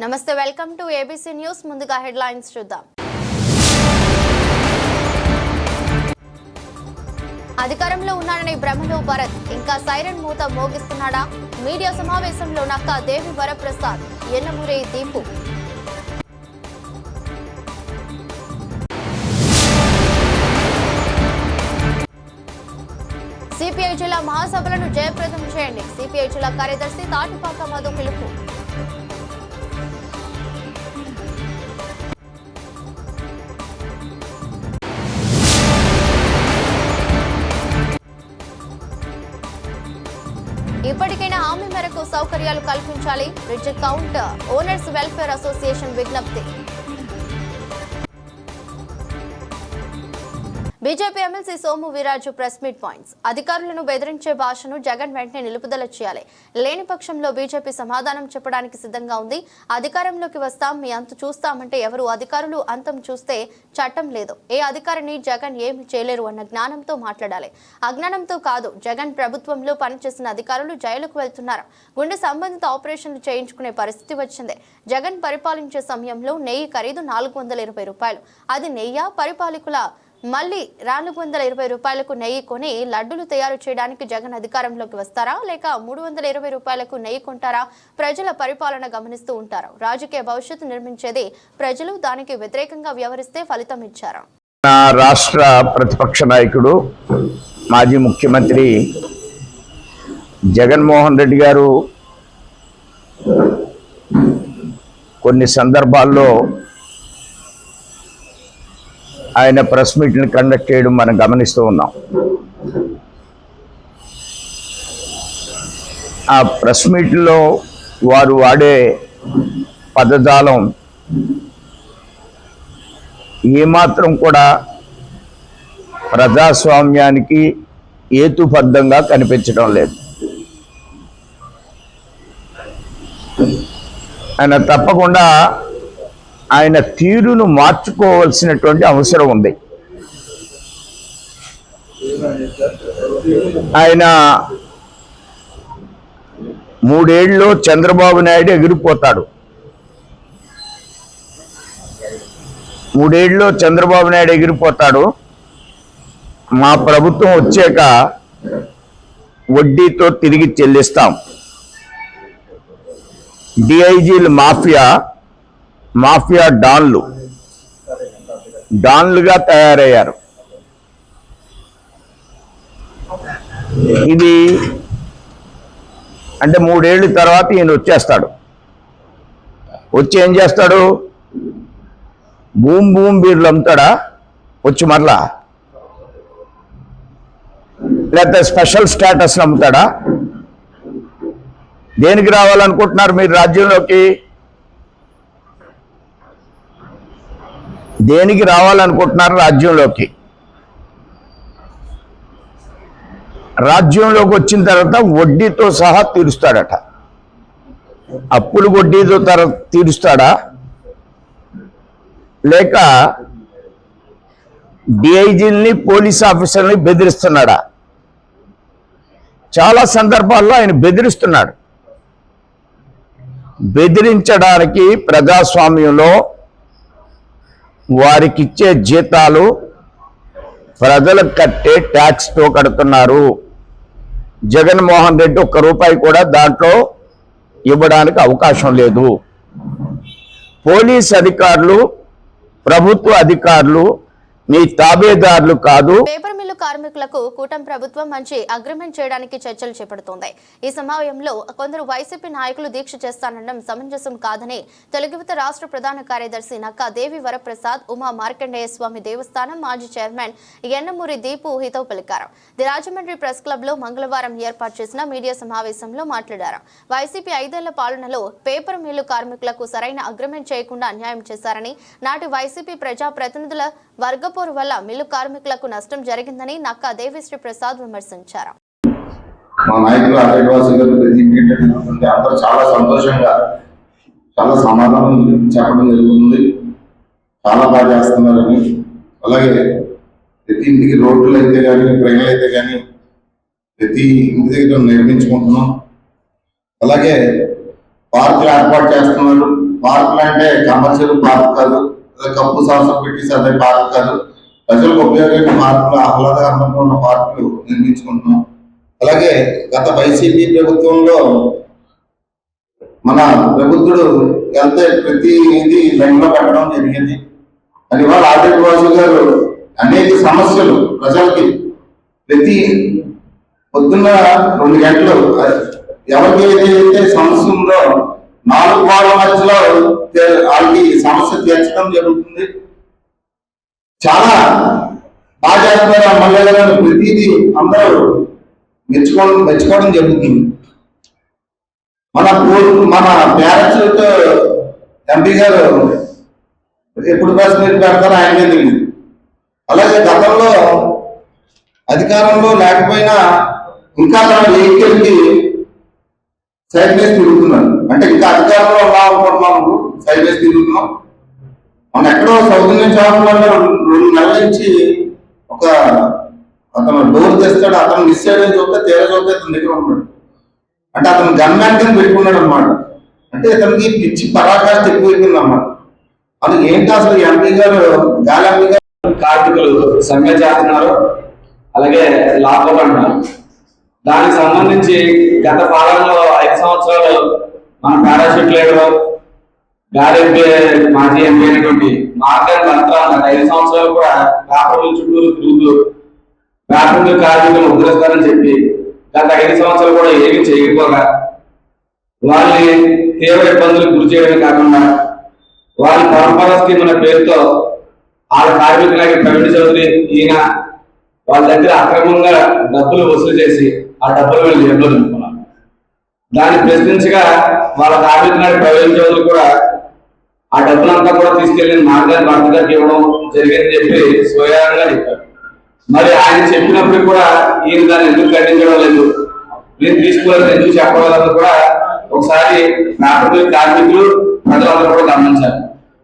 నమస్తే, welcome to ABC news. ముందుగా headlines చూద్దాం. అధికారంలో ఉన్నాడని భ్రమలో భరత్ ఇంకా సైరన్ మూత మోగిస్తున్నాడా? మీడియా సమావేశంలో నక్కా దేవి వరప్రసాద్, ఎన్నమూరి దీపు. సిపిఐ జిల్లా మహాసభలను జయప్రదం చేయండి. సిపిఐ జిల్లా కార్యదర్శి తాటిపాక మధు పిలుపు. ఇప్పటికైనా హామీ మేరకు సౌకర్యాలు కల్పించాలి. Bridge count owners welfare association విజ్ఞప్తి. BJP MLC Somu Veerraju press meet points. అధికారులను బెదిరించే భాషను జగన్ వెంటనే నిలుపుదల చేయాలి. లేని పక్షంలో బీజేపీ సమాధానం చెప్పడానికి సిద్ధంగా ఉంది. అధికారంలోకి వస్తాం, మీ అంతు చూస్తామంటే ఎవరు? అధికారులు అంతం చూస్తే చట్టం లేదు. ఏ అధికారిని జగన్ ఏమి చేయలేరు అన్న జ్ఞానంతో మాట్లాడాలి. అజ్ఞానంతో కాదు. జగన్ ప్రభుత్వంలో పనిచేసిన అధికారులు జైలుకు వెళ్తున్నారు. గుండె సంబంధిత ఆపరేషన్లు చేయించుకునే పరిస్థితి వచ్చింది. జగన్ పరిపాలించే సమయంలో నెయ్యి ఖరీదు 420 రూపాయలు. అది నెయ్యి పరిపాలకుల మళ్ళీ 420 రూపాయలకు నెయ్యి కొని లడ్డులు తయారు చేయడానికి జగన్ అధికారంలోకి వస్తారా, లేక 320 రూపాయలకు నెయ్యి కొంటారా? ప్రజల పరిపాలన గమనిస్తూ ఉంటారు. రాజకీయ భవిష్యత్తు నిర్మించేది ప్రజలు. దానికి వ్యతిరేకంగా వ్యవహరిస్తే ఫలితం ఇచ్చారు. రాష్ట్ర ప్రతిపక్ష నాయకుడు మాజీ ముఖ్యమంత్రి జగన్మోహన్ రెడ్డి గారు కొన్ని సందర్భాల్లో ఆయన ప్రెస్ మీట్ని కండక్ట్ చేయడం మనం గమనిస్తూ ఉన్నాం. ఆ ప్రెస్ మీట్లో వారు వాడే పదజాలం ఏమాత్రం కూడా ప్రజాస్వామ్యానికి హేతుబద్ధంగా కనిపించడం లేదు. ఆయన తప్పకుండా ఆయన తీరును మార్చుకోవాల్సినటువంటి అవసరం ఉంది. ఆయన 3 ఏళ్ళలో చంద్రబాబు నాయుడు ఎగిరిపోతాడు. 3 ఏళ్ళలో చంద్రబాబు నాయుడు ఎగిరిపోతాడు. మా ప్రభుత్వం వచ్చాక వడ్డీతో తిరిగి చెల్లిస్తాం. డిఐజీలు మాఫియా డాన్లుగా తయారయ్యారు. ఇది అంటే 3 ఏళ్ళ తర్వాత ఈయన వచ్చేస్తాడు. వచ్చి ఏం చేస్తాడు? భూమ్ బీర్లు అమ్ముతాడా వచ్చి మరలా? లేకపోతే స్పెషల్ స్టేటస్ అమ్ముతాడా? దేనికి రావాలనుకుంటున్నారు మీరు రాజ్యంలోకి? దేనికి రావాలనుకుంటున్నారు రాజ్యంలోకి? రాజ్యంలోకి వచ్చిన తర్వాత వడ్డీతో సహా తీరుస్తాడట. అప్పులు వడ్డీతో తీరుస్తాడా, లేక డిఐజీల్ని పోలీస్ ఆఫీసర్ని బెదిరిస్తున్నాడా? చాలా సందర్భాల్లో ఆయన బెదిరిస్తున్నాడు. బెదిరించడానికి ప్రజాస్వామ్యంలో వారికి ఇచ్చే జీతాలు ప్రజలకు కట్టే ట్యాక్స్తో కడుతున్నారు. జగన్మోహన్ రెడ్డి 1 రూపాయి కూడా దాంట్లో ఇవ్వడానికి అవకాశం లేదు. పోలీస్ అధికారులు, ప్రభుత్వ అధికారులు మీ తాబేదారులు కాదు. పేపర్ మిల్లు కార్మికులకు కూటమి ప్రభుత్వం మంచి అగ్రిమెంట్ చేయడానికి చర్చలు చేపడుతోంది. ఈ సమయంలో కొందరు వైసీపీ నాయకులు దీక్ష చేస్తానడం సమంజసం కాదని తెలుగుదేశం రాష్ట్ర ప్రధాన కార్యదర్శి నక్కా దేవి వరప్రసాద్, ఉమా మార్కండేయ స్వామి దేవస్థానం మాజీ చైర్మన్ ఎన్నమూరి దీపు హితవు పలికారు. ది రాజమండ్రి ప్రెస్ క్లబ్ లో మంగళవారం ఏర్పాటు చేసిన మీడియా సమావేశంలో మాట్లాడారు. వైసీపీ 5 ఏళ్ల పాలనలో పేపర్ మిల్లు కార్మికులకు సరైన అగ్రిమెంట్ చేయకుండా అన్యాయం చేశారని, నాటి వైసీపీ ప్రజా ప్రతినిధుల వర్గపోరు వల్ల మిల్లు కార్మికులకు నష్టం జరిగిందని నక్కా దేవిశ్రీ ప్రసాద్ విమర్శించారు. మా నాయకులు అందరూ చాలా సంతోషంగా చాలా సమాధానం చెప్పడం జరుగుతుంది. చాలా బాగా చేస్తున్నారని, అలాగే ప్రతి ఇంటికి రోడ్లు అయితే కానీ ట్రైన్లు అయితే కానీ ప్రతి ఇంటి దగ్గర నిర్మించుకుంటున్నాం. అలాగే పార్కులు ఏర్పాటు చేస్తున్నారు. పార్కులు అంటే కమర్షియల్ పార్క్ కాదు, కప్పు సంవత్సరం పెట్టి అదే పార్క్ కాదు, ప్రజలకు ఉపయోగపడే పార్కులు, ఆహ్లాదకరంగా ఉన్న పార్కులు నిర్మించుకుంటున్నాం. అలాగే గత వైసీపీ ప్రభుత్వంలో మన ప్రభుత్వుడు వెళ్తే ప్రతి ఇది లైన్లో పెట్టడం జరిగింది. అని వాళ్ళ ఆదిత్య బాసు గారు అనేక సమస్యలు ప్రజలకి ప్రతి పొద్దున్న 2 గంటలు ఎవరికి ఏదైతే సమస్య ఉందో 4 వారాల మధ్యలో వాళ్ళకి సమస్య తీర్చడం జరుగుతుంది. చాలా బాగా చేస్తున్నారు ఎమ్మెల్యే గారు, ప్రతిదీ అందరూ మెచ్చుకోవడం జరుగుతుంది. మన పేరెంట్స్ ఎంపీ గారు ఎప్పుడు ప్రెస్ మీట్ పెడతారో ఆయనకే తెలియదు. అలాగే గతంలో అధికారంలో లేకపోయినా ఇంకా తన వెహికల్కి సైడ్ వేసి తిరుగుతున్నారు. అంటే ఇంకా అధికారంలో ఉన్నాం అనుకుంటున్నాము, సైడ్ వేసి తిరుగుతున్నాం. మన ఎక్కడో సౌత్ ఇండియన్ షాపులలో 2 నెలల నుంచి ఒక అతను డోర్ తెస్తాడు, అతను మిస్ అయ్యని చూస్తే తేడా చూస్తే అతని దగ్గర ఉన్నాడు. అంటే అతను గన్మ్యాన్ కింద పెట్టుకున్నాడు అనమాట. అంటే ఇతనికి పిచ్చి పరాకాష్ట ఎక్కువైపోయింది అన్నమాట. అది ఏంటి అసలు ఎంపీ గారు గాలి ఎంపీ గారు కార్మికులు సమ్మె చేస్తున్నారు, అలాగే లాభం అంటున్నారు. దానికి సంబంధించి గత పాలనలో 5 సంవత్సరాలు మన పారాషూట్ లీడర్ గాలి ఎంపీ, మాజీ ఎంపీ అయినటువంటి మార్గన్ భర్త గత 5 సంవత్సరాలు కూడా వ్యాపారుల చుట్టూరు తిరుగుతూ వ్యాపారుల కార్మికులు ఉద్ధరిస్తారని చెప్పి గత 5 సంవత్సరాలు కూడా ఏమీ చేయకపోగా వాళ్ళని తీవ్ర ఇబ్బందులకు గురి చేయడమే కాకుండా వారి పరంపర స్కీమ్ అనే పేరుతో వాళ్ళ కార్మికులకి ప్రవీణ్ చౌదరి ఈయన వాళ్ళ దగ్గర అక్రమంగా డబ్బులు వసూలు చేసి ఆ డబ్బులు వీళ్ళు జేబులో నింపుకున్నారు. దాన్ని ప్రశ్నించగా వాళ్ళ కార్మికుల ప్రవీణ్ చౌదరి కూడా ఆ డబ్బులంతా కూడా తీసుకెళ్లి మార్గాన్ని భర్త గారికి ఇవ్వడం జరిగిందని చెప్పి స్వయంగా చెప్పారు. మరి ఆయన చెప్పినప్పుడు కూడా ఈయన దాన్ని ఎందుకు ఖండించడం లేదు, నేను తీసుకోవాలని ఎందుకు చెప్పవాలని కూడా ఒకసారి వ్యాపారులు, కార్మికులు, ప్రజలందరూ కూడా గమనించారు.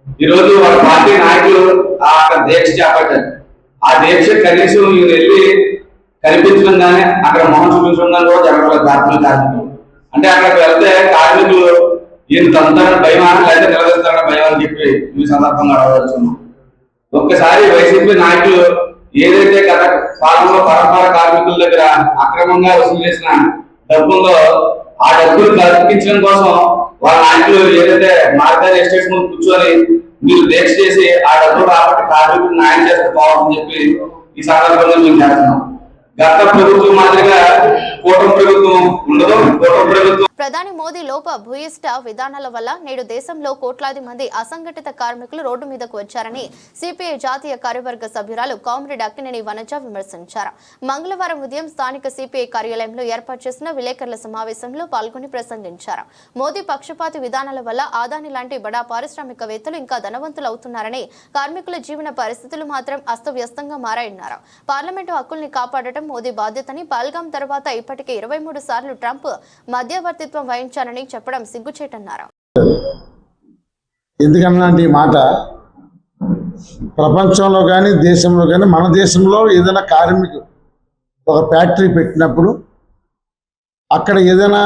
ఈ రోజు వాళ్ళ పార్టీ నాయకులు ఆ దీక్ష చేపట్టారు. ఆ దీక్ష కనీసం ఈయన వెళ్ళి కనిపించడం కానీ అక్కడ మొహం చూపించడం కానీ కూడా జరగలేదు కార్మికులు. అంటే అక్కడికి వెళ్తే కార్మికులు ఈయన తంతారని భయమా లేదా నిలదీస్తారని భయం అని చెప్పి ఈ సందర్భంగా అడగవచ్చున్నాం. ఒక్కసారి వైసీపీ నాయకులు ఏదైతే గత పాలనలో పరంపర కార్మికుల దగ్గర అక్రమంగా వసూలు చేసిన డబ్బుందో ఆ డబ్బులు కల్పించడం కోసం వాళ్ళ నాయకులు ఏదైతే మార్గాన్ని ఎస్టేట్స్ ముందు కూర్చొని మీరు దీక్ష చేసి ఆ డబ్బులు కాబట్టి కార్మికులు న్యాయం చేస్తే బాగుందని చెప్పి ఈ సందర్భంగా మేము చేస్తున్నాం. గత ప్రభుత్వం మాదిరిగా కూటమి ప్రభుత్వం ఉండదు. కూటమి ప్రభుత్వం ప్రధాని మోదీ లోప భూయిష్ట విధానాల వల్ల నేడు దేశంలో కోట్లాది మంది అసంఘటిత కార్మికులు రోడ్డు మీదకు వచ్చారని సిపిఐ జాతీయ కార్యవర్గ సభ్యురాలు కామ్రేడ్ అక్కినేని వనజ విమర్శించారు. మంగళవారం ఉదయం స్థానిక సిపిఐ కార్యాలయంలో ఏర్పాటు చేసిన విలేకరుల సమావేశంలో పాల్గొని ప్రసంగించారు. మోదీ పక్షపాతి విధానాల వల్ల ఆదాని లాంటి బడా పారిశ్రామికవేత్తలు ఇంకా ధనవంతులు అవుతున్నారని, కార్మికుల జీవన పరిస్థితులు మాత్రం అస్తవ్యస్తంగా మారాయన్నారు. పార్లమెంటు హక్కుల్ని కాపాడటం మోదీ బాధ్యతని, పహల్గాం తర్వాత ఇప్పటికే 23 సార్లు ట్రంప్ మధ్యవర్తి వహించారని చెప్పడం సిగ్గుచేటన్నారు. ఎందుకన్నా ఈ మాట ప్రపంచంలో కానీ దేశంలో కానీ, మన దేశంలో ఏదైనా కార్మికుడు ఒక ఫ్యాక్టరీ పెట్టినప్పుడు అక్కడ ఏదైనా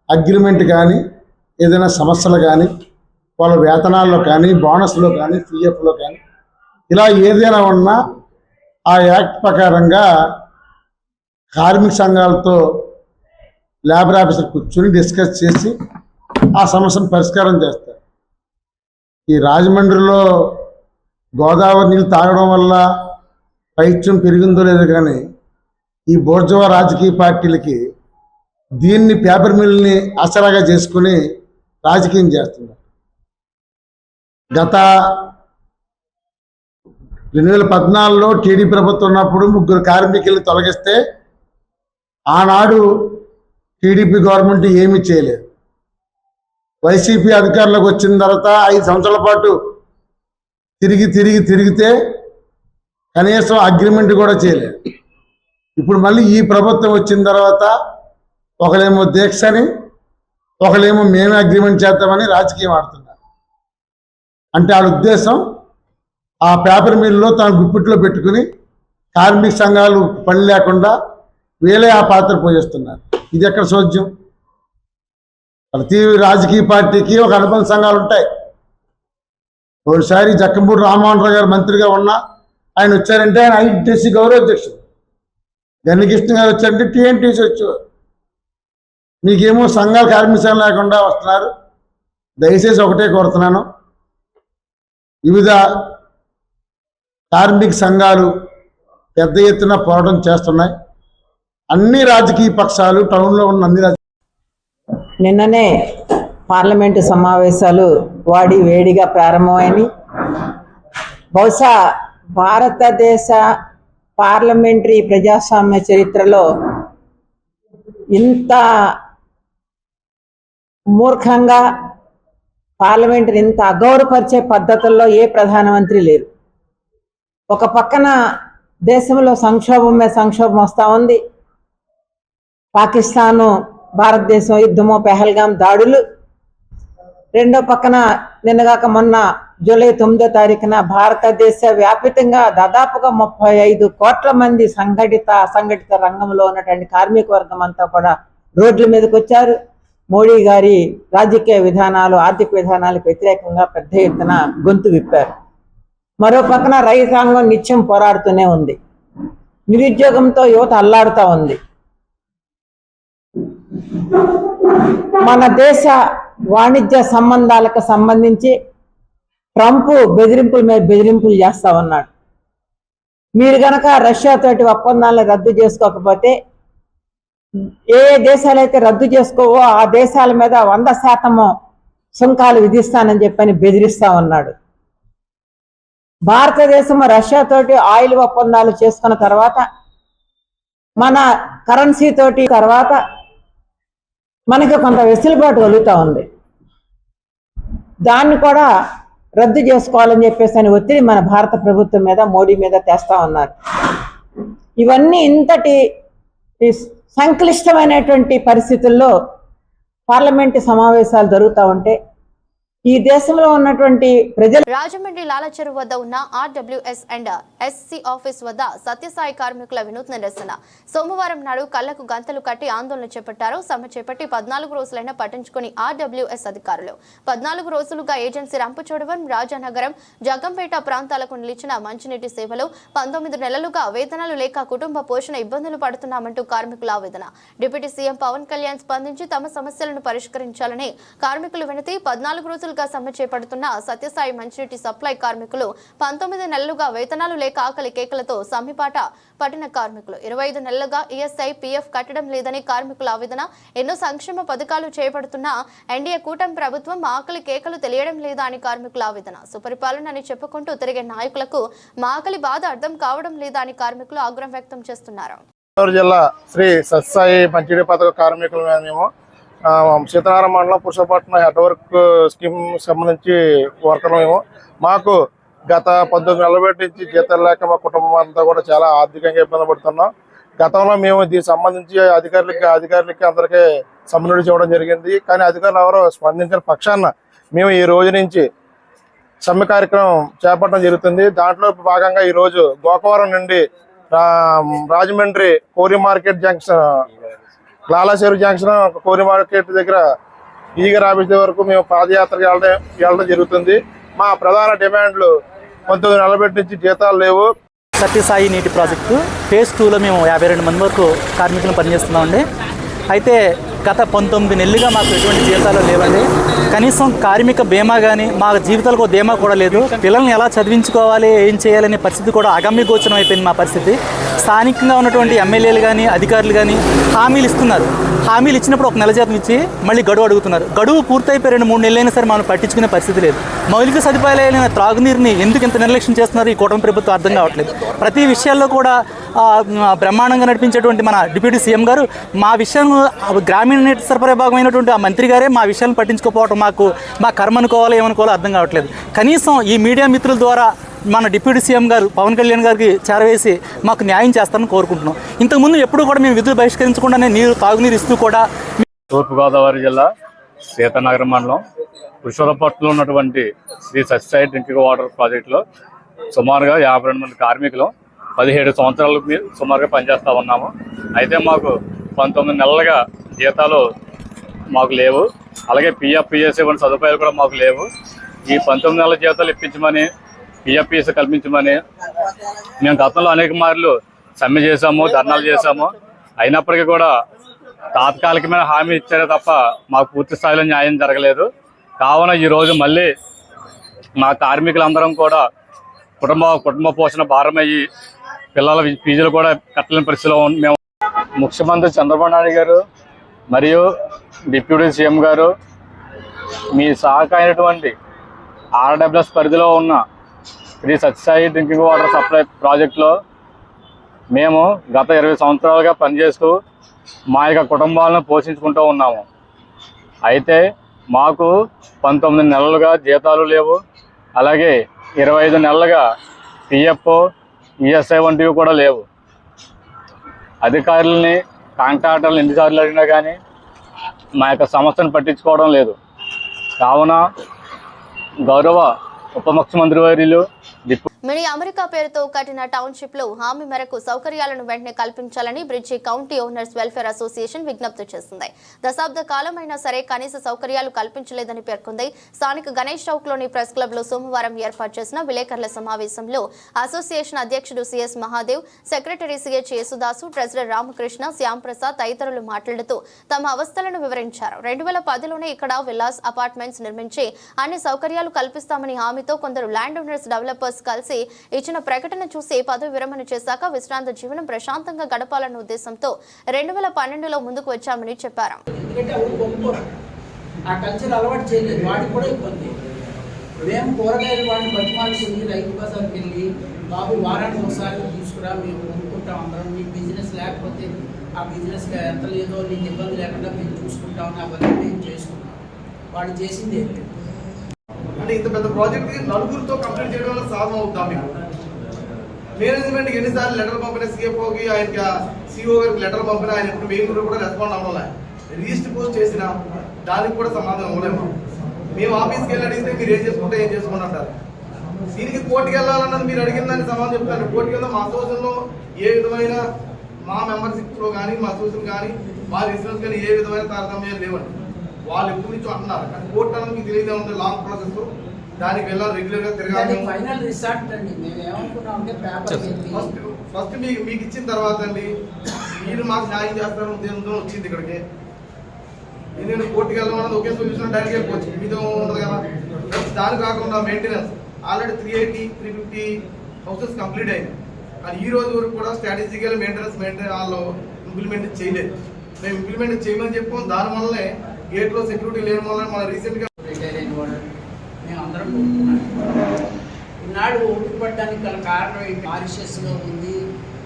అగ్రిమెంట్ కానీ, ఏదైనా సమస్యలు కానీ, వాళ్ళ వేతనాల్లో కానీ, బోనస్లో కానీ, పిఎఫ్లో కానీ ఇలా ఏదైనా ఉన్నా ఆ యాక్ట్ ప్రకారంగా కార్మిక సంఘాలతో లేబర్ ఆఫీసర్ కూర్చొని డిస్కస్ చేసి ఆ సమస్యను పరిష్కారం చేస్తారు. ఈ రాజమండ్రిలో గోదావరి నీళ్ళు తాగడం వల్ల పైత్యం పెరిగిందో లేదో కానీ ఈ బోర్జవా రాజకీయ పార్టీలకి దీన్ని పేపర్ మిల్ని ఆసరాగా చేసుకుని రాజకీయం చేస్తున్నారు. గత 2014లో టీడీపీ ప్రభుత్వం ఉన్నప్పుడు 3 కార్మికుల్ని తొలగిస్తే ఆనాడు టీడీపీ గవర్నమెంట్ ఏమీ చేయలేదు. వైసీపీ అధికారంలోకి వచ్చిన తర్వాత 5 సంవత్సరాల పాటు తిరిగితే కనీసం అగ్రిమెంట్ కూడా చేయలేదు. ఇప్పుడు మళ్ళీ ఈ ప్రభుత్వం వచ్చిన తర్వాత ఒకళ్ళేమో దీక్షని, ఒకళ్ళేమో మేమే అగ్రిమెంట్ చేద్దామని రాజకీయం ఆడుతున్నారు. అంటే వాళ్ళ ఉద్దేశం ఆ పేపర్ మిల్లో తన గుప్పిట్లో పెట్టుకుని కార్మిక సంఘాలు పని లేకుండా వీళ్ళే ఆ పాత్ర పోషిస్తున్నారు. ఇది ఎక్కడ సోద్యం? ప్రతి రాజకీయ పార్టీకి ఒక అనుబంధ సంఘాలు ఉంటాయి. ఒకసారి జక్కంపూడి రామ్మోహన్ రావు గారు మంత్రిగా ఉన్నా ఆయన వచ్చారంటే ఆయన ఐటీసీ గౌరవ అధ్యక్షుడు. గన్నికృష్ణ గారు వచ్చారంటే టీఎన్టీసీ వచ్చేవారు. మీకేమో సంఘాలు కార్మిక సంఘం లేకుండా వస్తున్నారు. దయచేసి ఒకటే కోరుతున్నాను, వివిధ కార్మిక సంఘాలు పెద్ద ఎత్తున పోరాటం చేస్తున్నాయి. అన్ని రాజకీయ పక్షాలు టౌన్లో ఉన్న అన్ని నిన్ననే పార్లమెంటు సమావేశాలు వాడి వేడిగా ప్రారంభమైనవి. బహుశా భారతదేశ పార్లమెంటరీ ప్రజాస్వామ్య చరిత్రలో ఇంత మూర్ఖంగా పార్లమెంటుని ఇంత అగౌరవపరిచే పద్ధతుల్లో ఏ ప్రధానమంత్రి లేరు. ఒక పక్కన దేశంలో సంక్షోభం మీద సంక్షోభం వస్తూ ఉంది. పాకిస్తాను భారతదేశం యుద్ధమో పెహల్గాం దాడులు, రెండో పక్కన నిన్నగాక మొన్న జూలై 9వ తారీఖున భారతదేశ వ్యాపితంగా దాదాపుగా 35 కోట్ల మంది సంఘటిత అసంఘటిత రంగంలో ఉన్నటువంటి కార్మిక వర్గం అంతా కూడా రోడ్ల మీదకి వచ్చారు. మోడీ గారి రాజకీయ విధానాలు, ఆర్థిక విధానాలకు వ్యతిరేకంగా పెద్ద ఎత్తున గొంతు విప్పారు. మరో పక్కన రైతాంగం నిత్యం పోరాడుతూనే ఉంది. నిరుద్యోగంతో యువత అల్లాడుతూ ఉంది. మన దేశ వాణిజ్య సంబంధాలకు సంబంధించి ట్రంప్ బెదిరింపుల మీద బెదిరింపులు చేస్తా ఉన్నాడు. మీరు గనక రష్యాతోటి ఒప్పందాలను రద్దు చేసుకోకపోతే, ఏ దేశాలైతే రద్దు చేసుకోవో ఆ దేశాల మీద 100% సుంకాలు విధిస్తానని చెప్పని బెదిరిస్తా ఉన్నాడు. భారతదేశం రష్యాతోటి ఆయిల్ ఒప్పందాలు చేసుకున్న తర్వాత, మన కరెన్సీ తోటి తర్వాత మనకి కొంత వెసులుబాటు కలుగుతూ ఉంది. దాన్ని కూడా రద్దు చేసుకోవాలని చెప్పేసి అని ఒత్తిడి మన భారత ప్రభుత్వం మీద, మోడీ మీద తెస్తా ఉన్నారు. ఇవన్నీ ఇంతటి సంక్లిష్టమైనటువంటి పరిస్థితుల్లో పార్లమెంటు సమావేశాలు జరుగుతూ ఉంటే ఈ దేశంలో ఉన్నటువంటి ప్రజలు రాజమండ్రి లాలచెరువు వద్ద ఉన్న ఆర్డబ్ల్యూఎస్ అండ్ ఎస్సీ ఆఫీస్ వద్ద సత్యసాయి కార్మికుల వినూత్న నిరసన సోమవారం నాడు కళ్లకు గంతలు కట్టి ఆందోళన చేపట్టారు. సమ్మె చేపట్టి 14 రోజులైనా పట్టించుకుని ఆర్డబ్ల్యూఎస్ అధికారులు 14 రోజులుగా ఏజెన్సీ రంపచోడవరం, రాజానగరం, జగ్గంపేట ప్రాంతాలకు నిలిచిన మంచినీటి సేవలు 19 నెలలుగా వేతనాలు లేక కుటుంబ పోషణ ఇబ్బందులు పడుతున్నామంటూ కార్మికుల ఆవేదన. డిప్యూటీ సీఎం పవన్ కళ్యాణ్ స్పందించి తమ సమస్యలను పరిష్కరించాలని కార్మికులు వినతి. 14 రోజులుగా సమ్మె చేపడుతున్న సత్యసాయి మంచినీటి సప్లై కార్మికులు 19 నెలలుగా వేతనాలు లేక ఆకలి కేకలతో సమ్మెపాట పట్టిన కార్మికులు 25 నెలలుగా ఈఎస్ఐ, పీఎఫ్ కట్టడం లేదని కార్మికుల ఆవేదన. ఎన్నో సంక్షేమ పథకాలు చేపడుతున్న ఎన్డీఏ కూటమి ప్రభుత్వం ఆకలి కేకలు తెలియడం లేదా అని కార్మికుల ఆవేదన. సుపరిపాలన అని చెప్పుకుంటూ తిరిగే నాయకులకు మా ఆకలి బాధ అర్థం కావడం లేదా అని కార్మికులు ఆగ్రహం వ్యక్తం చేస్తున్నారు. జిల్లా శ్రీ సత్యసాయి మంచినీటి పథక కార్మికుల మీద మేము సీతారామ మండలం పురుషపట్నం హెడ్ వర్క్ స్కీమ్ సంబంధించి వర్కర్లు మేము. మాకు గత 19 నెలల బట్టి నుంచి జీతాలు లేక మా కుటుంబం అంతా కూడా చాలా ఆర్థికంగా ఇబ్బంది పడుతున్నాం. గతంలో మేము దీనికి సంబంధించి అధికారులకి అందరికీ సమ్మె చేయడం జరిగింది. కానీ అధికారులు ఎవరో స్పందించిన పక్షాన మేము ఈ రోజు నుంచి సమ్మె కార్యక్రమం చేపట్టడం జరుగుతుంది. దాంట్లో భాగంగా ఈరోజు గోకవరం నుండి రాజమండ్రి కోరి మార్కెట్ జంక్షన్, లాలాచెరువు జంక్షన్ కోరి మార్కెట్ దగ్గర ఈగర్ ఆఫీస్ వరకు మేము పాదయాత్రకు వెళ్ళడం జరుగుతుంది. మా ప్రధాన డిమాండ్లు 19 నెలల బట్టి నుంచి జీతాలు లేవు. సత్యసాయి నీటి ప్రాజెక్టు ఫేజ్ 2లో మేము 52 మంది వరకు కార్మికులను పనిచేస్తున్నామండి. అయితే గత 19 నెలలుగా మాకు ఎటువంటి జీతాలు లేవండి. కనీసం కార్మిక బీమా కానీ మా జీవితాలకు బీమా కూడా లేదు. పిల్లల్ని ఎలా చదివించుకోవాలి, ఏం చేయాలనే పరిస్థితి కూడా అగమ్య గోచరం అయిపోయింది మా పరిస్థితి. స్థానికంగా ఉన్నటువంటి ఎమ్మెల్యేలు కానీ అధికారులు కానీ హామీలు ఇస్తున్నారు. హామీలు ఇచ్చినప్పుడు 1 నెల జీతం ఇచ్చి మళ్ళీ గడువు అడుగుతున్నారు. గడువు పూర్తయిపోయి 2-3 నెలలైనా సరే మనం పట్టించుకునే పరిస్థితి లేదు. మౌలిక సదుపాయాలైన త్రాగునీరుని ఎందుకు ఇంత నిర్లక్ష్యం చేస్తున్నారు ఈ కూటమి ప్రభుత్వం అర్థం కావట్లేదు. ప్రతి విషయాల్లో కూడా బ్రహ్మాండంగా నడిపించేటువంటి మన డిప్యూటీ సీఎం గారు మా విషయం గ్రామీణ నీటి సరఫరా భాగమైనటువంటి ఆ మంత్రి గారే మా విషయాలను పట్టించుకోకపోవడం మా కర్మ అనుకోవాలో ఏమనుకోవాలో అర్థం కావట్లేదు. కనీసం ఈ మీడియా మిత్రుల ద్వారా మన డిప్యూటీ సీఎం గారు పవన్ కళ్యాణ్ గారికి చేరవేసి మాకు న్యాయం చేస్తారని కోరుకుంటున్నాం. ఇంతకుముందు ఎప్పుడు కూడా మేము విధులు బహిష్కరించకుండానే తాగునీరు ఇస్తూ కూడా. తూర్పుగోదావరి జిల్లా సీతానగరం మండలం పురుషోత్తపట్నంలో ఉన్నటువంటి శ్రీ సత్యసాయి డ్రింకింగ్ వాటర్ ప్రాజెక్టులో సుమారుగా 52 మంది కార్మికులు 17 సంవత్సరాలు సుమారుగా పనిచేస్తూ ఉన్నాము. అయితే మాకు 19 నెలలుగా జీతాలు మాకు లేవు. అలాగే పిఎఫ్ పిఎస్ఏ వంటి సదుపాయాలు కూడా మాకు లేవు. ఈ 19 నెలల జీతాలు ఇప్పించమని, పిఎఫ్ పిఎస్ఏ కల్పించమని మేము గతంలో అనేక మార్లు సమ్మె చేశాము, ధర్నాలు చేశాము. అయినప్పటికీ కూడా తాత్కాలికమైన హామీ ఇచ్చారే తప్ప మాకు పూర్తి స్థాయిలో న్యాయం జరగలేదు. కావున ఈరోజు మళ్ళీ మా కార్మికులందరం కూడా కుటుంబ పోషణ భారమయ్యి పిల్లల ఫీజులు కూడా కట్టలేని పరిస్థితిలో మేము ముఖ్యమంత్రి చంద్రబాబు నాయుడు గారు మరియు డిప్యూటీ సీఎం గారు మీ శాఖ అయినటువంటి ఆర్డబ్ల్యూఎస్ పరిధిలో ఉన్న Shri Sathya Sai drinking water supply ప్రాజెక్టులో మేము గత 20 సంవత్సరాలుగా పనిచేస్తూ మా యొక్క కుటుంబాలను పోషించుకుంటూ ఉన్నాము. అయితే మాకు 19 నెలలుగా జీతాలు లేవు. అలాగే 25 నెలలుగా పిఎఫ్ ఈఎస్ఐ వంటివి కూడా లేవు. అధికారులని కాంట్రాక్టర్లు ఎన్నిసార్లు అడిగినా కానీ మా యొక్క సమస్యను పట్టించుకోవడం లేదు. కావున గౌరవ ఉప ముఖ్యమంత్రి వర్యులు మినీ అమెరికా పేరుతో కట్టిన టౌన్షిప్ లో హామీ మేరకు సౌకర్యాలను వెంటనే కల్పించాలని bridge county owners welfare association విజ్ఞప్తి చేసింది. దశాబ్ద కాలమైనా సరే కనీస సౌకర్యాలు కల్పించలేదని పేర్కొంది. స్థానిక గణేష్ చౌక్ లోని ప్రెస్ క్లబ్ లో సోమవారం ఏర్పాటు చేసిన విలేకరుల సమావేశంలో అసోసియేషన్ అధ్యక్షుడు CS Mahadev, secretary CH Yesudas, treasurer Ramakrishna, Shyam Prasad తదితరులు మాట్లాడుతూ తమ అవస్థలను వివరించారు. 2010లోనే ఇక్కడ విల్లాస్ అపార్ట్మెంట్స్ నిర్మించి అన్ని సౌకర్యాలు కల్పిస్తామని హామీతో కొందరు ల్యాండ్ ఓనర్స్ డెవలపర్స్ కలిసి ఇచ్చిన ప్రకటన చూసి పదవి విరమణ చేశాక విశ్రాంత జీవనం ప్రశాంతంగా గడపాలన్న ఉద్దేశంతో 2012లో ముందుకు వచ్చామని చెప్పారు. ఆ కల్చర్ అలవాటు చేయలేదు, వాడికి కూడా ఇబ్బంది. మేము కూరగాయలు వాడిని బతిమాలుకుని రైతు బజార్కి వెళ్ళి బాబు వారానికి ఒకసారి తీసుకురా, మేము కొనుక్కుంటాం అందరం, నీ బిజినెస్ లేకపోతే ఆ బిజినెస్ ఎంత లేదో నీకు ఇబ్బంది లేకుండా మేము చూసుకుంటామని అవన్నీ మేము చేసుకుంటాం. వాడు చేసింది ఏం లేదు. అంటే ఇంత పెద్ద ప్రాజెక్ట్ నలుగురితో కంప్లీట్ చేయడం వల్ల సాధన అవుతాం. మీకు మేనేజ్మెంట్కి ఎన్నిసార్లు లెటర్ పంపిన, సిఎఫ్ఓకి ఆయనకి సిఓ గారికి లెటర్ పంపిన, ఆయన ఇప్పుడు మెయిల్ కూడా రెస్పాండ్ అవ్వాలి. రిజిస్టర్ పోస్ట్ చేసిన దానికి కూడా సమాధానం ఇవ్వలేము. మేము ఆఫీస్కి వెళ్ళి అడిగితే మీరు ఏం చేసుకుంటే ఏం చేసుకోండి అంటారు. దీనికి కోర్టుకి వెళ్ళాలన్నది మీరు అడిగిన దానికి సమాధానం చెప్తాను. కోర్టుకి వెళ్తే మా అసోసియేషన్లో ఏ విధమైన మా మెంబర్షిప్లో కానీ మా అసోసియేషన్ కానీ మా రిజిస్టర్స్ కానీ ఏ విధమైన తారతమ్యాలు లేవండి. వాళ్ళు ఎప్పటి నుంచో అంటున్నారు, కానీ కోర్టు అన్నది మీకు తెలియదే ఉంది. లాంగ్ ప్రాసెస్, దానికి వెళ్ళాలి, రెగ్యులర్గా తిరగాలి. ఫైనల్ రిసార్ట్ అండి. మేము ఏమనుకున్నామంటే ఫస్ట్ మీకు ఇచ్చిన తర్వాత అండి మీరు మాకు న్యాయం చేస్తారని ఉద్దేశంతో వచ్చింది ఇక్కడికి. నేను కోర్టుకి వెళ్ళమన్నది ఒకే సొల్యూషన్, డైరెక్ట్ వెళ్ళిపోవచ్చు, మీతో ఉండదు కదా. దాని కాకుండా మెయింటెనెన్స్ ఆల్రెడీ 350 హౌసెస్ కంప్లీట్ అయింది. కానీ ఈ రోజు వరకు కూడా స్ట్రాటజికల్ మెయింటెనెన్స్ వాళ్ళు ఇంప్లిమెంట్ చేయలేదు. మేము ఇంప్లిమెంట్ చేయమని చెప్పాం. దానివల్లనే గేట్లో సెక్యూరిటీ లేని వల్ల మన రీసెంట్గా రిటైర్ అయిన వాడు మేము అందరం కొనుక్కున్నాం. ఈనాడు ఓపిక పడడానికి గల కారణం ఏంటి? మారిషస్లో ఉంది,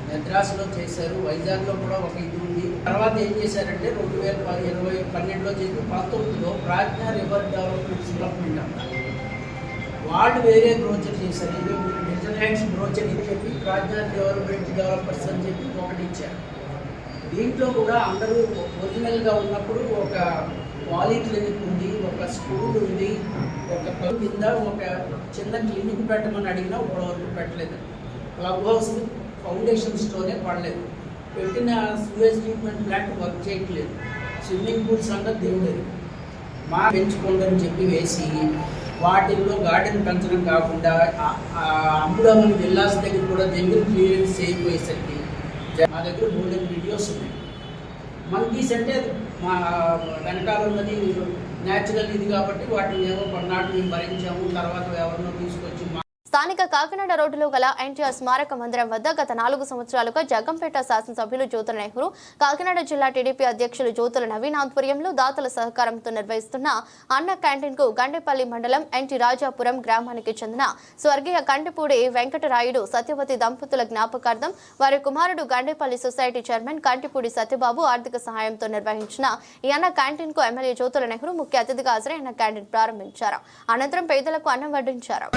మెద్రాసులో చేశారు, వైజాగ్లో కూడా ఒక ఇది ఉంది. తర్వాత ఏం చేశారంటే 2012లో చేసి 19లో ప్రాజ్ఞా రివర్ డెవలప్మెంట్ అంటారు. వాళ్ళు వేరే బ్రోచర్ చేశారు. ఇది నెదర్లాండ్స్ బ్రోచర్ ఇది చెప్పి ప్రాజ్ఞా డెవలపర్స్ అని చెప్పి ఒకటి ఇచ్చారు. దీంట్లో కూడా అందరూ ఒరిజినల్గా ఉన్నప్పుడు ఒక పాలిక్లినిక్ ఉంది, ఒక స్కూల్ ఉంది, ఒక క్లబ్ కింద ఒక చిన్న క్లినిక్ పెట్టమని అడిగినా ఇప్పటివరకు పెట్టలేదు. క్లబ్ హౌస్ ఫౌండేషన్ స్టోనే పడలేదు. పెట్టిన సూయేజ్ ట్రీట్మెంట్ ప్లాంట్ వర్క్ చేయట్లేదు. స్విమ్మింగ్ పూల్స్ అన్నది దేవులేదు. మా పెంచుకోండి చెప్పి వేసి వాటిల్లో గార్డెన్ పెంచడం కాకుండా అమ్ముడమని విల్లాస్ దగ్గర కూడా జంగిల్ క్లియరెన్స్ అయిపోయేసరికి మా దగ్గర గోల్డెన్ వీడియోస్ ఉన్నాయి. మంకీస్ అంటే మా వెనకాల ఉన్నది న్యాచురల్ ఇది కాబట్టి వాటిని ఏమో కొన్నాళ్ళు మేము భరించాము. తర్వాత ఎవరినో తీసుకొచ్చి స్థానిక కాకినాడ రోడ్డులో గల ఎన్టీఆర్ స్మారక మందిరం వద్ద గత 4 సంవత్సరాలుగా జగ్గంపేట శాసనసభ్యులు జ్యోతుల నెహ్రూ, కాకినాడ జిల్లా టీడీపీ అధ్యక్షులు జ్యోతుల నవీన్ ఆధ్వర్యంలో దాతల సహకారంతో నిర్వహిస్తున్న అన్న క్యాంటీన్ కు గండేపల్లి మండలం ఎన్టీ రాజాపురం గ్రామానికి చెందిన స్వర్గీయ కంటిపూడి వెంకటరాయుడు సత్యవతి దంపతుల జ్ఞాపకార్థం వారి కుమారుడు గండేపల్లి సొసైటీ చైర్మన్ కంటిపూడి సత్యబాబు ఆర్థిక సహాయంతో నిర్వహించిన ఈ అన్న క్యాంటీన్ కు ఎమ్మెల్యే జ్యోతుల నెహ్రూ ముఖ్య అతిథిగా హాజరై అన్న క్యాంటీన్ ప్రారంభించారు. అనంతరం పేదలకు అన్నం వడ్డించారు.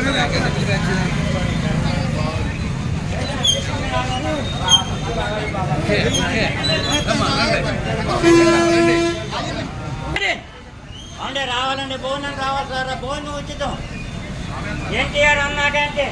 రావాలండి, భోజనం రావాలి సార్, భోజనం ఉచితం. ఎన్టీఆర్ అన్నాకంటే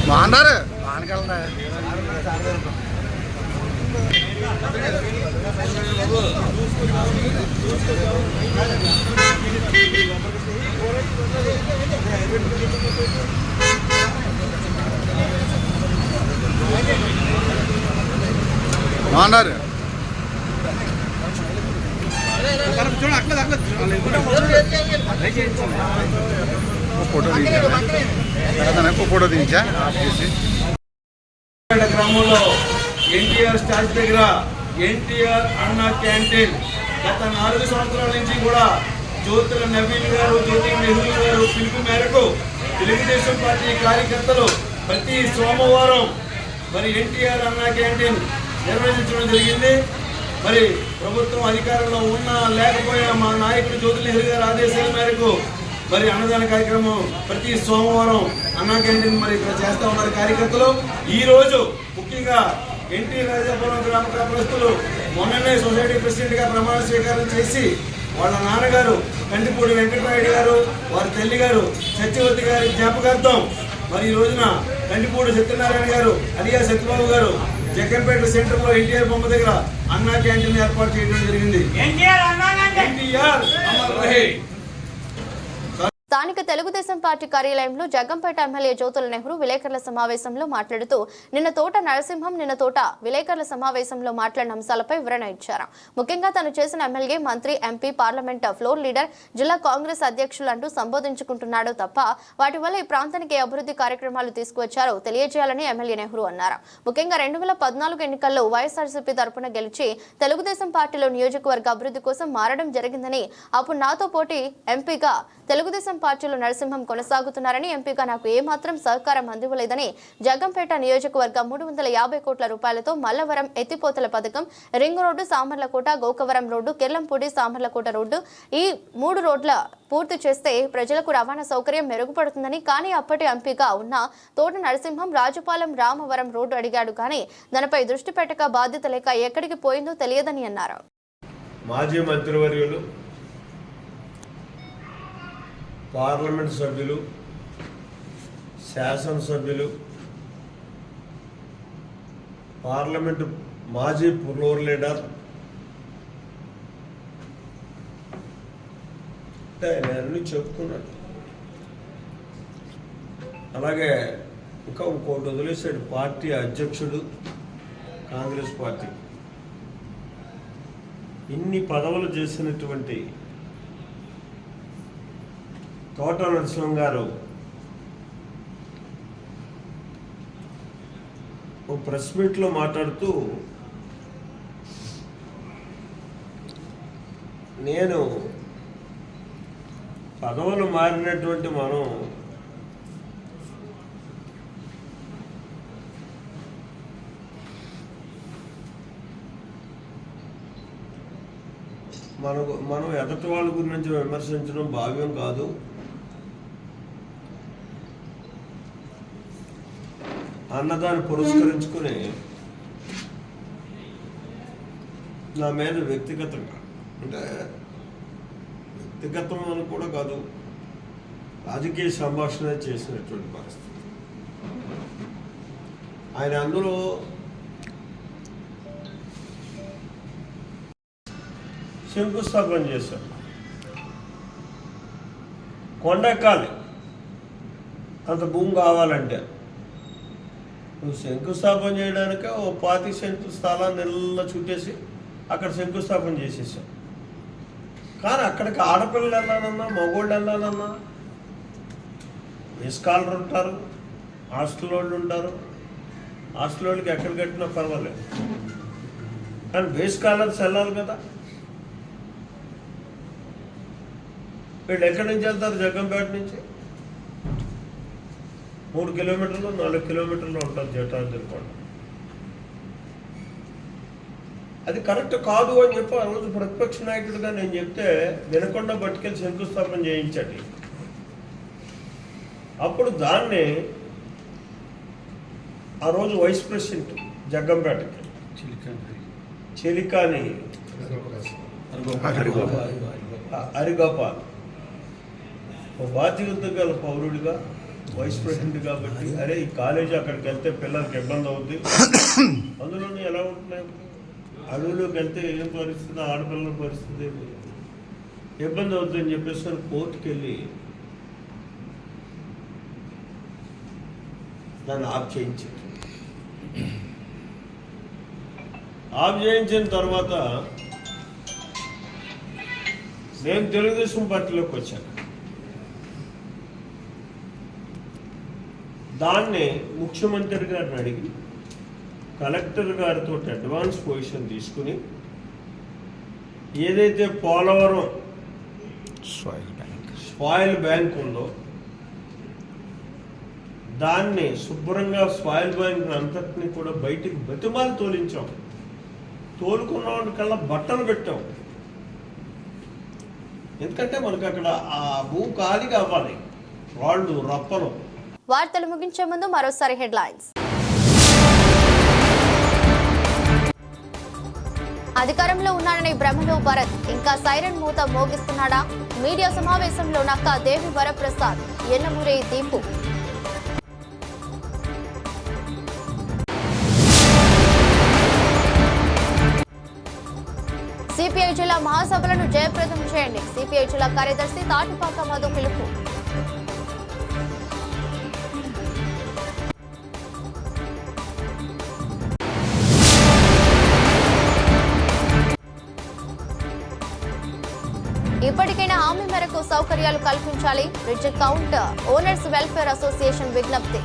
బాగున్నారు బాగున్నారు ఫోటో తీయించా గ్రామంలో ఎన్టీఆర్ స్టాచ్యూ దగ్గర ఎన్టీఆర్ అన్న క్యాంటీన్ గత 4 సంవత్సరాల నుంచి కూడా జ్యోతుల నవీన్ గారు, జ్యోతి నెహ్రూ గారు పిలుపు మేరకు తెలుగుదేశం పార్టీ కార్యకర్తలు ప్రతి సోమవారం మరి ఎన్టీఆర్ అన్న క్యాంటీన్ నిర్వహించడం జరిగింది. మరి ప్రభుత్వం అధికారంలో ఉన్నా లేకపోయినా మా నాయకుడు జ్యోతి నెహ్రూ గారి ఆదేశాల మేరకు మరి అన్నదాన కార్యక్రమం ప్రతి సోమవారం అన్నా క్యాంటీన్ మరి ఇక్కడ చేస్తూ ఉన్నారు కార్యకర్తలు. ఈ రోజు ముఖ్యంగా ఎన్టీ రాజాపురం గ్రామ కాపురస్తులు మొన్ననే సొసైటీ ప్రెసిడెంట్ గా ప్రమాణ స్వీకారం చేసి వాళ్ళ నాన్నగారు కంటిపూడి వెంకటరాయుడు గారు, వారి తల్లి గారు సత్యవతి గారి జ్ఞాపకార్థం మరి ఈ రోజున కంటిపూడి సత్యనారాయణ గారు అలియా సత్యబాబు గారు జగన్పేట సెంటర్ లో ఎన్టీఆర్ బొమ్మ దగ్గర అన్నా క్యాంటీన్ ఏర్పాటు చేయడం జరిగింది. ఎన్టీఆర్ అమర్ రహే. స్థానిక తెలుగుదేశం పార్టీ కార్యాలయంలో జగ్గంపేట ఎమ్మెల్యే జ్యోతుల నెహ్రూ విలేకరుల సమావేశంలో మాట్లాడుతూ నిన్న తోట నరసింహం విలేకరుల సమావేశంలో మాట్లాడిన అంశాలపై వివరణ ఇచ్చారు. ముఖ్యంగా తను చేసిన ఎమ్మెల్యే, మంత్రి, ఎంపీ, పార్లమెంట్ ఫ్లోర్ లీడర్, జిల్లా కాంగ్రెస్ అధ్యక్షులు అంటూ సంబోధించుకుంటున్నాడు తప్ప వాటి వల్ల ఈ ప్రాంతానికి అభివృద్ధి కార్యక్రమాలు తీసుకువచ్చారో తెలియజేయాలని ఎమ్మెల్యే నెహ్రూ అన్నారు. ముఖ్యంగా 2014 ఎన్నికల్లో వైఎస్ఆర్సీపీ తరపున గెలిచి తెలుగుదేశం పార్టీలో నియోజకవర్గ అభివృద్ధి కోసం మారడం జరిగిందని, అప్పుడు నాతో పోటీ ఎంపీగా తెలుగుదేశం పార్టీలో నరసింహం కొనసాగుతున్నారని, ఎంపీగా నాకు ఏమాత్రం సహకారం అందివ్వలేదని, జగ్గంపేట నియోజకవర్గం 350 కోట్ల రూపాయలతో మల్లవరం ఎత్తిపోతల పథకం, ring road, Samarlakota, Gokavaram road, Kirlampudi, Samarlakota road, ఈ 3 రోడ్ల పూర్తి చేస్తే ప్రజలకు రవాణా సౌకర్యం మెరుగుపడుతుందని, కానీ అప్పటి ఎంపీగా ఉన్న తోట నరసింహం రాజుపాలెం రామవరం రోడ్డు అడిగాడు కానీ దానిపై దృష్టి పెట్టక బాధ్యత లేక ఎక్కడికి పోయిందో తెలియదని అన్నారు. మాజీ మంత్రివర్యులు, పార్లమెంట్ సభ్యులు, శాసనసభ్యులు, పార్లమెంటు మాజీ ఫ్లోర్ లీడర్ అంటే నేను చెప్పుకున్నాను. అలాగే ఇంకా ఇంకోటి వదిలేసాడు, పార్టీ అధ్యక్షుడు, కాంగ్రెస్ పార్టీ. ఇన్ని పదవులు చేసినటువంటి తోట నరసింహం గారు ఓ ప్రెస్ మీట్లో మాట్లాడుతూ నేను పదవులు మారినటువంటి మనం మనం ఎదటి వాళ్ళ గురించి విమర్శించడం భావ్యం కాదు. అన్నదాన్ని పురస్కరించుకుని నా మీద వ్యక్తిగతంగా, అంటే వ్యక్తిగతం అని కూడా కాదు, రాజకీయ సంభాషణ చేసినటువంటి పరిస్థితి. ఆయన అందులో శంకుస్థాపన చేశారు. కొండెక్కాలి, అంత భూమి కావాలంటే నువ్వు శంకుస్థాపన చేయడానికే ఓ 25 సెంట్లు స్థలాన్ని నెలల్లో చుట్టేసి అక్కడ శంకుస్థాపన చేసేసాం. కానీ అక్కడికి ఆడపిల్లలు వెళ్ళాలన్నా, మగోళ్ళు వెళ్ళాలన్నా, స్కాలర్ ఉంటారు, హాస్టల్ వాళ్ళు ఉంటారు. హాస్టల్ వాళ్ళకి ఎక్కడ కట్టినా పర్వాలేదు, కానీ బేస్ స్కాలర్స్ వెళ్ళాలి కదా. వీళ్ళు ఎక్కడి నుంచి వెళ్తారు? జగ్గంపేట నుంచి 3 కిలోమీటర్లు 4 కిలోమీటర్లు ఉంటుంది జటాద్రి కొండ. అది కరెక్ట్ కాదు అని చెప్పి ఆ రోజు ప్రతిపక్ష నాయకుడిగా నేను చెప్తే వినకుండా పట్టుకెళ్ళి శంకుస్థాపన చేయించండి. అప్పుడు దాన్ని ఆ రోజు వైస్ ప్రెసిడెంట్ జగ్గంపేటకి చెలికాని హరిగోపాల్ ఒక బాధ్యత గల పౌరుడిగా వైస్ ప్రెసిడెంట్ కాబట్టి అరే ఈ కాలేజీ అక్కడికి వెళ్తే పిల్లలకి ఇబ్బంది అవుద్ది, అందులోనే ఎలా ఉంటున్నాయి అడవులోకి వెళ్తే ఏం పరిస్థితి, ఆడపిల్లల పరిస్థితి ఇబ్బంది అవుతుంది అని చెప్పేసి కోర్టుకి వెళ్ళి దాన్ని ఆఫ్ చేయించింది. ఆఫ్ చేయించిన తర్వాత నేను తెలుగుదేశం పార్టీలోకి వచ్చాను. దాన్ని ముఖ్యమంత్రి గారిని అడిగి కలెక్టర్ గారితో అడ్వాన్స్ పొజిషన్ తీసుకుని ఏదైతే పోలవరం సాయిల్ బ్యాంక్ ఉందో దాన్ని శుభ్రంగా సాయిల్ బ్యాంక్ అంతటిని కూడా బయటికి బతిమాలు తోలించాం. తోలుకున్న వాడికల్లా బట్టలు పెట్టాం. ఎందుకంటే మనకు అక్కడ ఆ భూ ఖాళీగా అవ్వాలి, వాళ్ళు రప్పలు. వార్తలు ముగించే ముందు మరోసారి హెడ్లైన్స్. అధికారంలో ఉన్నాడనే భ్రమలో భరత్ ఇంకా సైరన్ మూత మోగిస్తున్నాడా? మీడియా సమావేశంలో నక్కా దేవి వరప్రసాద్, ఎన్నమూరే దీపు. సిపిఐ జిల్లా మహాసభలను జయప్రదం చేయండి. సిపిఐ జిల్లా కార్యదర్శి తాటిపాక మధు పిలుపు. ఇప్పటికైనా హామీ మేరకు సౌకర్యాలు కల్పించాలి. Bridge count owners welfare association విజ్ఞప్తి.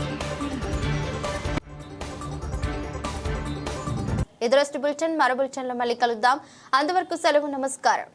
ఎదురొస్ట్ బులెటిన్ మరో బులెటిన్లో మళ్ళీ కలుద్దాం. అంతవరకు సెలవు, నమస్కారం.